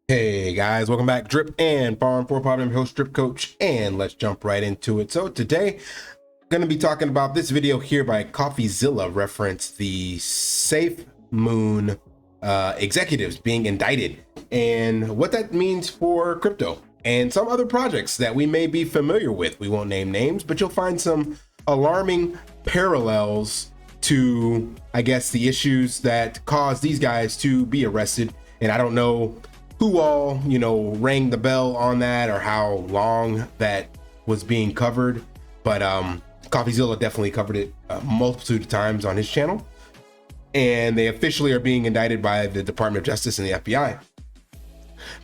Hey guys, welcome back. Drip and Farm for Pop. I'm your host, Drip Coach, and let's jump right into it. So today, I'm going to be talking about this video here by CoffeeZilla, reference the Safe Moon executives being indicted and what that means for crypto and some other projects that we may be familiar with. We won't name names, but you'll find some alarming parallels to, I guess, the issues that caused these guys to be arrested. And I don't know who all, rang the bell on that or how long that was being covered. But CoffeeZilla definitely covered it a multitude of times on his channel. And they officially are being indicted by the Department of Justice and the FBI.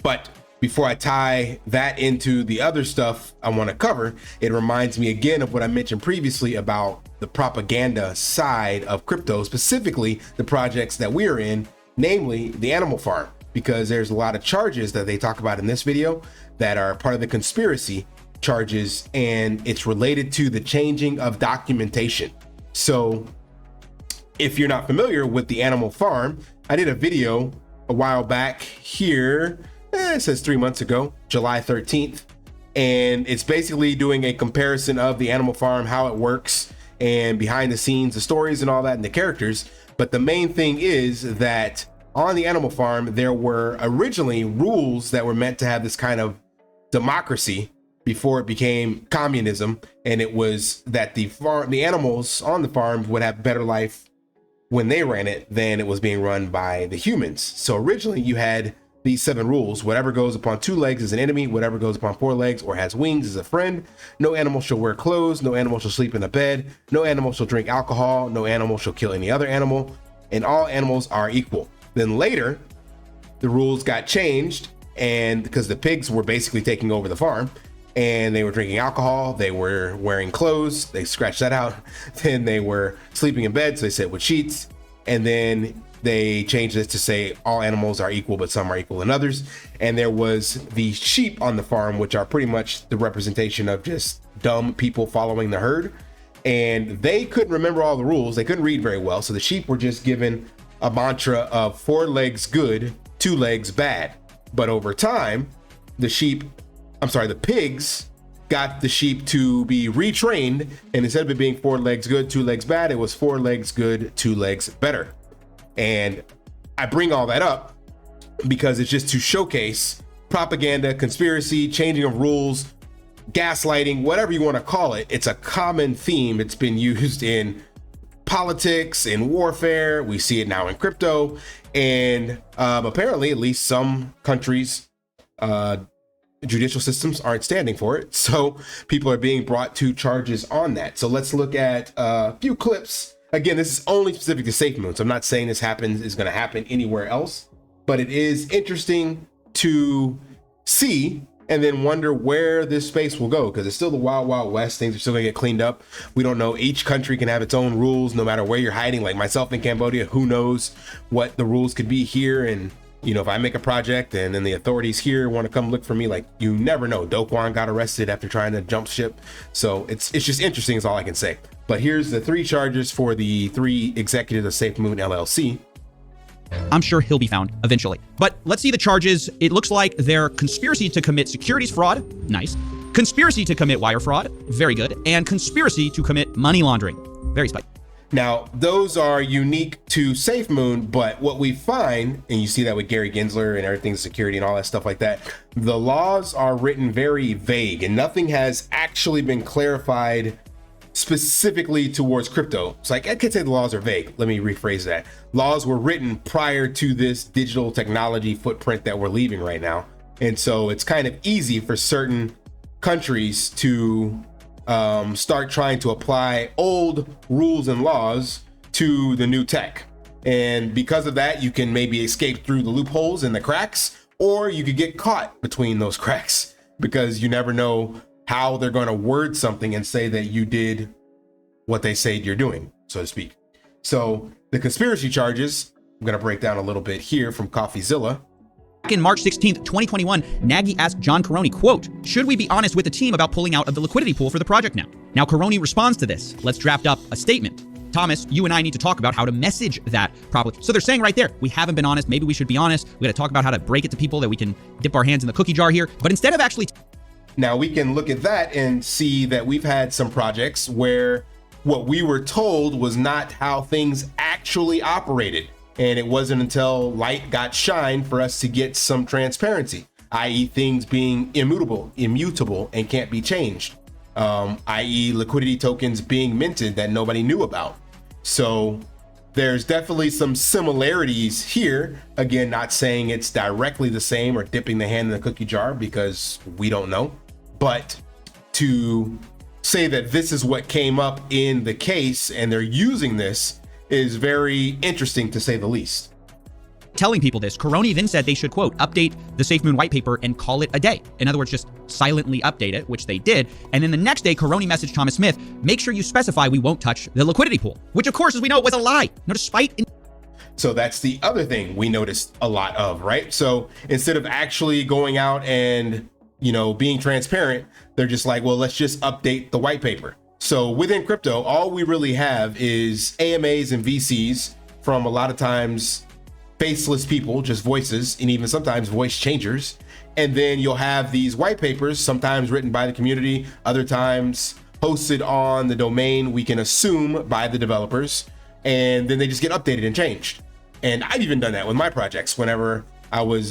But before I tie that into the other stuff I want to cover, it reminds me again of what I mentioned previously about the propaganda side of crypto, specifically the projects that we're in, namely the Animal Farm. Because there's a lot of charges that they talk about in this video that are part of the conspiracy charges, and it's related to the changing of documentation. So if you're not familiar with the Animal Farm, I did a video a while back here, it says 3 months ago, July 13th, and it's basically doing a comparison of the Animal Farm, how it works, and behind the scenes, the stories and all that, and the characters. But the main thing is that on the Animal Farm, there were originally rules that were meant to have this kind of democracy before it became communism. And it was that the animals on the farm would have better life when they ran it than it was being run by the humans. So originally you had these 7 rules. Whatever goes upon 2 legs is an enemy. Whatever goes upon 4 legs or has wings is a friend. No animal shall wear clothes. No animal shall sleep in a bed. No animal shall drink alcohol. No animal shall kill any other animal. And all animals are equal. Then later, the rules got changed, and because the pigs were basically taking over the farm and they were drinking alcohol, they were wearing clothes, they scratched that out. Then they were sleeping in bed, so they said with sheets. And then they changed this to say all animals are equal, but some are equal than others. And there was the sheep on the farm, which are pretty much the representation of just dumb people following the herd. And they couldn't remember all the rules. They couldn't read very well. So the sheep were just given a mantra of 4 legs good, 2 legs bad. But over time, the pigs got the sheep to be retrained, and instead of it being 4 legs good, 2 legs bad, it was 4 legs good, 2 legs better. And I bring all that up because it's just to showcase propaganda, conspiracy, changing of rules, gaslighting, whatever you want to call it. It's a common theme. It's been used in politics and warfare. We see it now in crypto, and apparently at least some countries judicial systems aren't standing for it, so people are being brought to charges on that. So let's look at a few clips. Again, this is only specific to SafeMoon, so I'm not saying this is going to happen anywhere else, but it is interesting to see and then wonder where this space will go, because it's still the wild, wild west. Things are still gonna get cleaned up. We don't know. Each country can have its own rules, no matter where you're hiding. Like myself in Cambodia, who knows what the rules could be here? And if I make a project and then the authorities here want to come look for me, like, you never know. Do Kwon got arrested after trying to jump ship. So it's just interesting is all I can say. But here's the 3 charges for the 3 executives of SafeMoon LLC. I'm sure he'll be found eventually. But let's see the charges. It looks like they're conspiracy to commit securities fraud. Nice. Conspiracy to commit wire fraud. Very good. And conspiracy to commit money laundering. Very spicy. Now, those are unique to SafeMoon, but what we find, and you see that with Gary Gensler and everything, security and all that stuff like that, the laws are written very vague and nothing has actually been clarified specifically towards crypto. It's like, I could say the laws are vague. Let me rephrase that. Laws were written prior to this digital technology footprint that we're leaving right now. And so it's kind of easy for certain countries to start trying to apply old rules and laws to the new tech. And because of that, you can maybe escape through the loopholes and the cracks, or you could get caught between those cracks, because you never know how they're going to word something and say that you did what they say you're doing, so to speak. So the conspiracy charges, I'm going to break down a little bit here from CoffeeZilla. Back in March 16th, 2021, Nagy asked John Caroni, quote, "Should we be honest with the team about pulling out of the liquidity pool for the project now?" Now Caroni responds to this. Let's draft up a statement. Thomas, you and I need to talk about how to message that properly. So they're saying right there, we haven't been honest. Maybe we should be honest. We got to talk about how to break it to people that we can dip our hands in the cookie jar here. But instead of actually... Now we can look at that and see that we've had some projects where what we were told was not how things actually operated. And it wasn't until light got shined for us to get some transparency, i.e. things being immutable, and can't be changed. I.e. liquidity tokens being minted that nobody knew about. So there's definitely some similarities here. Again, not saying it's directly the same or dipping the hand in the cookie jar because we don't know, but to say that this is what came up in the case and they're using this is very interesting to say the least. Telling people this, Caroni then said they should, quote, update the SafeMoon white paper and call it a day. In other words, just silently update it, which they did. And then the next day, Caroni messaged Thomas Smith, make sure you specify we won't touch the liquidity pool, which of course, as we know, was a lie. No, despite... So that's the other thing we noticed a lot of, right? So instead of actually going out and, being transparent, they're just like, well, let's just update the white paper. So within crypto, all we really have is AMAs and VCs from a lot of times faceless people, just voices, and even sometimes voice changers. And then you'll have these white papers, sometimes written by the community, other times hosted on the domain, we can assume by the developers, and then they just get updated and changed. And I've even done that with my projects whenever I was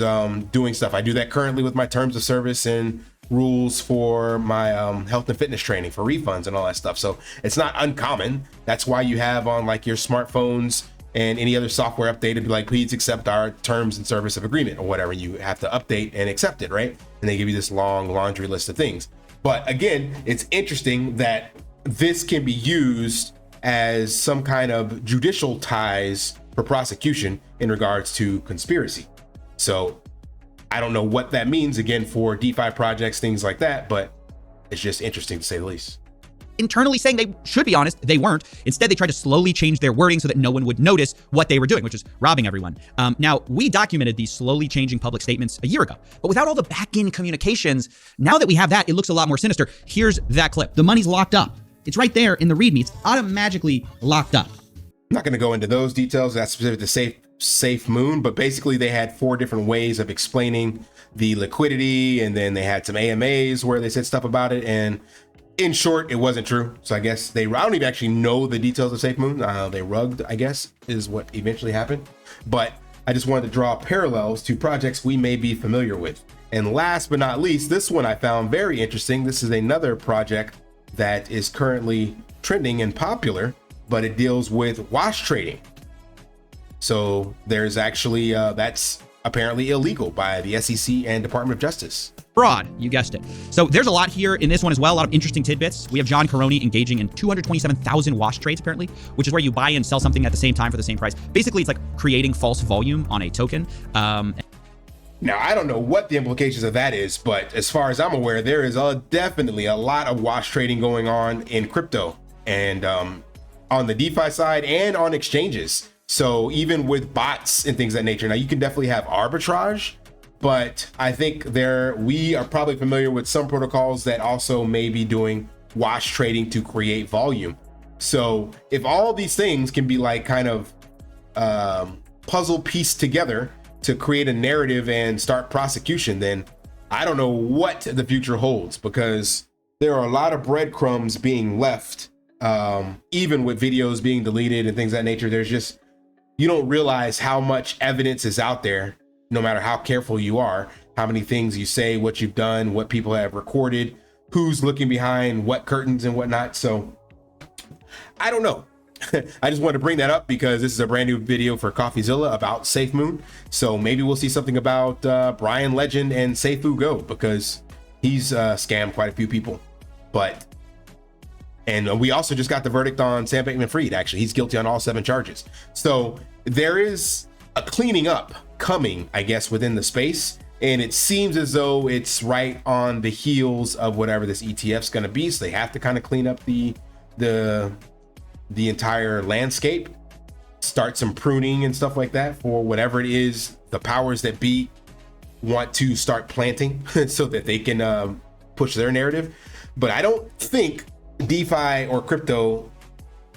doing stuff. I do that currently with my terms of service and rules for my health and fitness training for refunds and all that stuff. So it's not uncommon. That's why you have on like your smartphones and any other software updated, like, please accept our terms and service of agreement or whatever. You have to update and accept it, right? And they give you this long laundry list of things. But again, it's interesting that this can be used as some kind of judicial ties for prosecution in regards to conspiracy. So I don't know what that means, again, for DeFi projects, things like that, but it's just interesting to say the least. Internally saying they should be honest, they weren't. Instead, they tried to slowly change their wording so that no one would notice what they were doing, which is robbing everyone. Now, we documented these slowly changing public statements a year ago, but without all the back-end communications, now that we have that, it looks a lot more sinister. Here's that clip. The money's locked up. It's right there in the README. It's automatically locked up. I'm not going to go into those details. That's specific to SafeMoon, but basically they had 4 different ways of explaining the liquidity, and then they had some AMAs where they said stuff about it, and in short, it wasn't true. So I guess I don't even actually know the details of SafeMoon. They rugged, I guess, is what eventually happened. But I just wanted to draw parallels to projects we may be familiar with. And last but not least, this one I found very interesting. This is another project that is currently trending and popular, but it deals with wash trading. So there's actually, that's apparently illegal by the SEC and Department of Justice. Fraud, you guessed it. So there's a lot here in this one as well, a lot of interesting tidbits. We have John Caroni engaging in 227,000 wash trades, apparently, which is where you buy and sell something at the same time for the same price. Basically, it's like creating false volume on a token. Now, I don't know what the implications of that is, but as far as I'm aware, there is definitely a lot of wash trading going on in crypto and on the DeFi side and on exchanges. So even with bots and things of that nature, now you can definitely have arbitrage, but I think we are probably familiar with some protocols that also may be doing wash trading to create volume. So if all these things can be like kind of puzzle pieced together to create a narrative and start prosecution, then I don't know what the future holds, because there are a lot of breadcrumbs being left, even with videos being deleted and things of that nature. There's just, you don't realize how much evidence is out there, no matter how careful you are, how many things you say, what you've done, what people have recorded, who's looking behind what curtains and whatnot. So I don't know. I just wanted to bring that up because this is a brand new video for CoffeeZilla about SafeMoon. So maybe we'll see something about Brian Legend and SafeMoon, because he's scammed quite a few people. And we also just got the verdict on Sam Bankman-Fried. Actually, he's guilty on all 7 charges. So there is a cleaning up coming, I guess, within the space. And it seems as though it's right on the heels of whatever this ETF's going to be. So they have to kind of clean up the entire landscape, start some pruning and stuff like that for whatever it is the powers that be want to start planting so that they can push their narrative. But I don't think DeFi or crypto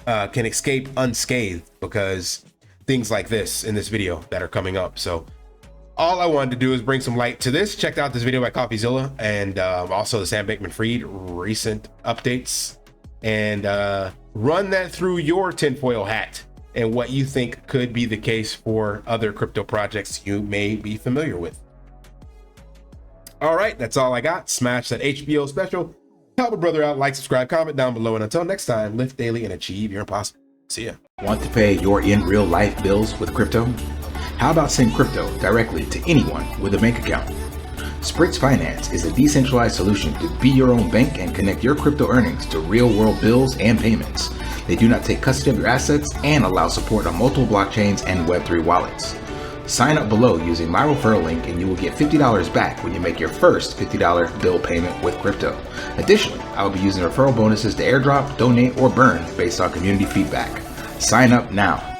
can escape unscathed because things like this in this video that are coming up. So all I wanted to do is bring some light to this. Checked out this video by CoffeeZilla and also the Sam Bankman-Fried recent updates, and run that through your tinfoil hat and what you think could be the case for other crypto projects you may be familiar with. All right, that's all I got. Smash that HBO special. Help a brother out, like, subscribe, comment down below, and until next time, live daily and achieve your impossible. See ya. Want to pay your in real life bills with crypto? How about send crypto directly to anyone with a bank account? SPRITZ Finance is a decentralized solution to be your own bank and connect your crypto earnings to real world bills and payments. They do not take custody of your assets and allow support on multiple blockchains and Web3 wallets. Sign up below using my referral link and you will get $50 back when you make your first $50 bill payment with crypto. Additionally, I will be using referral bonuses to airdrop, donate, or burn based on community feedback. Sign up now.